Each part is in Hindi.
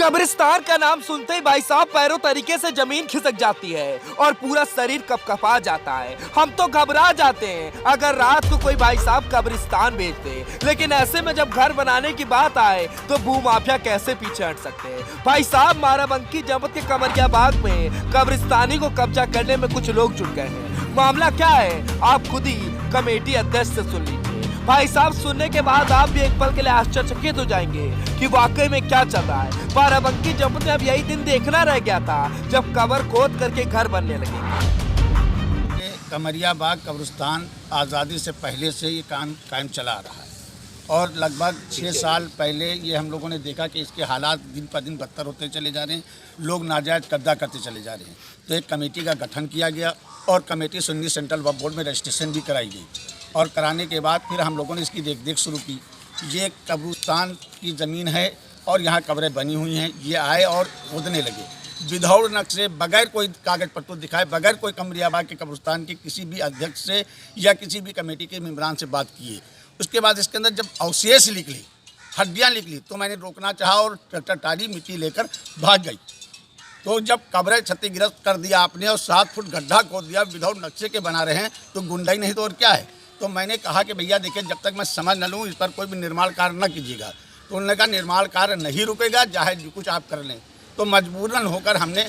कब्रिस्तान का नाम सुनते ही भाई साहब पैरों तरीके से जमीन खिसक जाती है और पूरा शरीर कपकपा जाता है। हम तो घबरा जाते हैं अगर रात को कोई भाई साहब कब्रिस्तान भेज दे, लेकिन ऐसे में जब घर बनाने की बात आए तो भूमाफिया कैसे पीछे हट सकते हैं। भाई साहब बाराबंकी जनपद के कमरिया बाग में कब्रिस्तानी को कब्जा करने में कुछ लोग जुट गए हैं। मामला क्या है आप खुद ही कमेटी अध्यक्ष से सुन लीजिए। भाई साहब सुनने के बाद आप भी एक पल के लिए आश्चर्यचकित हो जाएंगे कि वाकई में क्या चल रहा है। बाराबंकी जनपद में अब यही दिन देखना रह गया था जब कब्र खोद करके घर बनने लगे। कमरिया बाग कब्रिस्तान आज़ादी से पहले से ये कायम चला आ रहा है और लगभग 6 साल पहले ये हम लोगों ने देखा कि इसके हालात दिन पर दिन बदतर होते चले जा रहे हैं, लोग नाजायज़ कब्जा करते चले जा रहे हैं। तो एक कमेटी का गठन किया गया और कमेटी सुन्नी सेंट्रल वक्फ बोर्ड में रजिस्ट्रेशन भी कराई गई और कराने के बाद फिर हम लोगों ने इसकी देख शुरू की। ये कब्रिस्तान की ज़मीन है और यहाँ कब्रें बनी हुई हैं। ये आए और खोदने लगे विदाउट नक्शे, बगैर कोई कागज पत्र दिखाए, बगैर कोई कमरिया बाग के कब्रिस्तान के किसी भी अध्यक्ष से या किसी भी कमेटी के मेम्बरान से बात किए। उसके बाद इसके अंदर जब अवशेष निकली, हड्डियाँ निकली, तो मैंने रोकना चाहा और ट्रैक्टर टाली मिट्टी लेकर भाग गई। तो जब कब्रें क्षतिग्रस्त कर दिया आपने और 7 फुट गड्ढा खोद दिया विदाउट नक्शे के बना रहे हैं तो गुंडाई नहीं तो और क्या है। तो मैंने कहा कि भैया देखिए, जब तक मैं समझ न लूँ इस पर कोई भी निर्माण कार्य न कीजिएगा। तो उन्होंने कहा निर्माण कार्य नहीं रुकेगा, चाहे जो कुछ आप कर लें। तो मजबूरन होकर हमने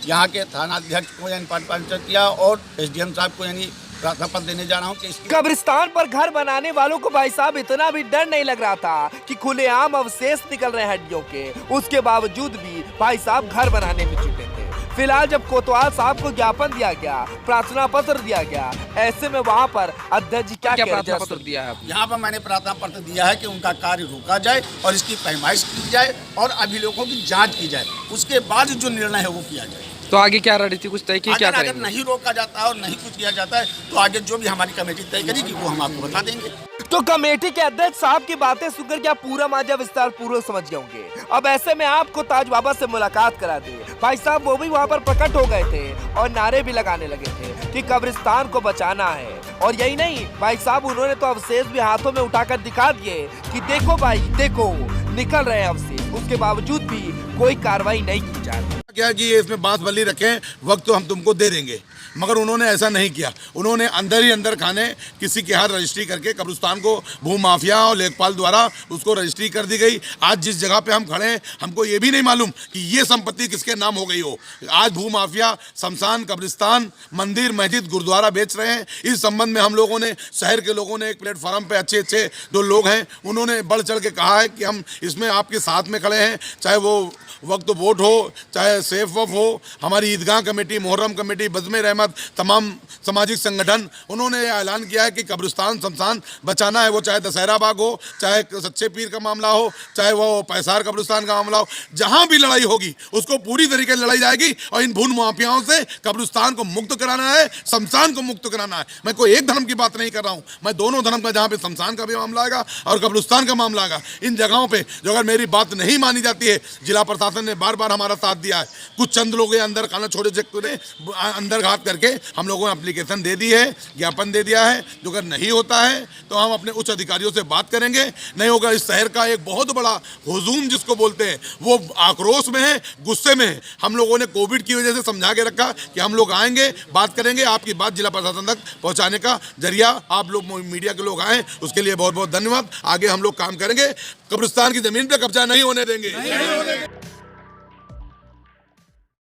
यहाँ के थाना अध्यक्ष को यानी पंचायत किया और SDM साहब को यानी प्रार्थना पत्र देने जा रहा हूँ कि कब्रिस्तान पर घर बनाने वालों को भाई साहब इतना भी डर नहीं लग रहा था कि खुलेआम अवशेष निकल रहे हैं हड्डियों के। उसके बावजूद भी भाई साहब घर बनाने में जुटे थे। फिलहाल जब कोतवाल साहब को ज्ञापन दिया गया, प्रार्थना पत्र दिया गया, ऐसे में वहाँ पर अध्यक्ष जी क्या प्रार्थना पत्र दिया है? यहाँ पर मैंने प्रार्थना पत्र दिया है कि उनका कार्य रोका जाए और इसकी पैमाइश की जाए और अभिलेखों की जांच की जाए। उसके बाद जो निर्णय है वो किया जाए। तो आगे क्या रणनीति कुछ तय की? क्या अगर नहीं रोका जाता है और नहीं कुछ किया जाता है तो आगे जो भी हमारी कमेटी तय करेगी वो हम आपको बता देंगे। तो कमेटी के अध्यक्ष साहब की बातें सुनकर क्या पूरा मामला विस्तार पूर्वक समझ गए होंगे। अब ऐसे में आपको ताज बाबा से मुलाकात करा दे। भाई साहब वो भी वहाँ पर प्रकट हो गए थे और नारे भी लगाने लगे थे कि कब्रिस्तान को बचाना है। और यही नहीं भाई साहब, उन्होंने तो अवशेष भी हाथों में उठाकर दिखा दिए कि देखो भाई देखो निकल रहे हैं अवशेष। उसके बावजूद भी कोई कार्रवाई नहीं की जा रही। क्या कि ये इसमें बांस बल्ली रखें, वक्त तो हम तुमको दे देंगे, मगर उन्होंने ऐसा नहीं किया। उन्होंने अंदर ही अंदर खाने किसी के हाथ रजिस्ट्री करके कब्रिस्तान को भूमाफिया और लेखपाल द्वारा उसको रजिस्ट्री कर दी गई। आज जिस जगह पे हम खड़े हैं हमको ये भी नहीं मालूम कि ये संपत्ति किसके नाम हो गई हो। आज भूमाफिया शमशान, कब्रिस्तान, मंदिर, मस्जिद, गुरुद्वारा बेच रहे हैं। इस संबंध में हम लोगों ने, शहर के लोगों ने एक प्लेटफॉर्म पे अच्छे अच्छे 2 लोग हैं, उन्होंने बढ़ चढ़ के कहा है कि हम इसमें आपके साथ में खड़े हैं। चाहे वो वक्त वोट हो, चाहे सेफ वफ हो, हमारी ईदगाह कमेटी, मोहर्रम कमेटी, बज़्म रहमत, तमाम सामाजिक संगठन, उन्होंने ऐलान किया है कि कब्रिस्तान शमशान बचाना है। वो चाहे दशहरा बाग हो, चाहे सच्चे पीर का मामला हो, चाहे वो पैसार कब्रिस्तान का मामला हो, जहाँ भी लड़ाई होगी उसको पूरी तरीके से लड़ाई जाएगी। और इन भून माफियाओं से कब्रिस्तान को मुक्त कराना है, शमशान को मुक्त कराना है। मैं कोई एक धर्म की बात नहीं कर रहा हूँ, मैं दोनों धर्म का, जहाँ पे शमशान का भी मामला आएगा और कब्रिस्तान का मामला आएगा। इन जगहों पर जो अगर मेरी बात नहीं मानी जाती है, जिला प्रशासन ने बार बार हमारा साथ दिया है। कुछ चंद लोग अंदर खाना छोटे से अंदर घात करके हम लोगों ने एप्लीकेशन दे दी है, ज्ञापन दे दिया है। जो अगर नहीं होता है तो हम अपने उच्च अधिकारियों से बात करेंगे। नहीं होगा, इस शहर का एक बहुत बड़ा हुजूम जिसको बोलते हैं वो आक्रोश में है, गुस्से में है। हम लोगों ने कोविड की वजह से समझा के रखा कि हम लोग आएंगे, बात करेंगे, आपकी बात जिला प्रशासन तक पहुंचाने का जरिया आप लोग मीडिया के लोग आए, उसके लिए बहुत बहुत धन्यवाद। आगे हम लोग काम करेंगे, कब्रिस्तान की जमीन पर कब्जा नहीं होने देंगे।